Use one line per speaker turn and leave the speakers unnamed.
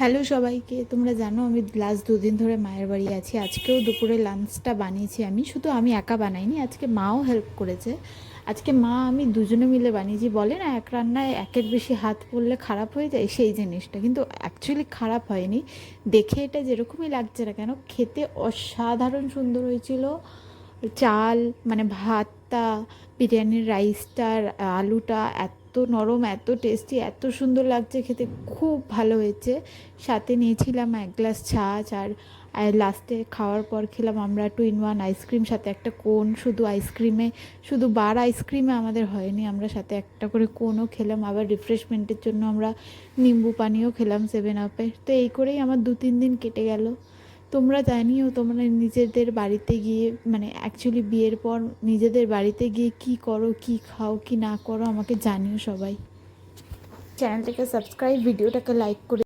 Hello সবাইকে, তোমরা জানো আমি লাস্ট দুদিন ধরে মায়ের বাড়ি আছি। আজকেও দুপুরে লাঞ্চটা বানিয়েছি আমি, শুধু আমি একা বানাইনি, আজকে মাও হেল্প করেছে। আজকে মা আমি দুজনে মিলে বানিয়েছি। বলে না এক রান্নায় একের বেশি হাত পড়লে খারাপ হয়ে যায়, সেই জিনিসটা কিন্তু অ্যাকচুয়ালি খারাপ হয়নি। দেখে এটা যেরকমই লাগছে না কেন, খেতে অসাধারণ সুন্দর হয়েছিল। চাল মানে ভাতটা, বিরিয়ানির রাইসটার, আলুটা এত নরম, এত টেস্টি, এত সুন্দর লাগছে খেতে, খুব ভালো হয়েছে। সাথে নিয়েছিলাম এক গ্লাস ছাঁচ, আর লাস্টে খাওয়ার পর খেলাম আমরা 2 in 1 আইসক্রিম, সাথে একটা কোন। শুধু আইসক্রিমে, শুধু বার আইসক্রিমে আমাদের হয়নি, আমরা সাথে একটা করে কোনও খেলাম। আবার রিফ্রেশমেন্টের জন্য আমরা নিম্বু পানিও খেলাম 7 আপের। তো এই করেই আমার 2-3 দিন কেটে গেল। তোমরা জানিও তোমরা নিজেদের বাড়িতে গিয়ে, মানে অ্যাকচুয়ালি বিয়ের পর নিজেদের বাড়িতে গিয়ে কী করো, কী খাও, কী না করো, আমাকে জানিও সবাই। চ্যানেলটাকে সাবস্ক্রাইব, ভিডিওটাকে লাইক করে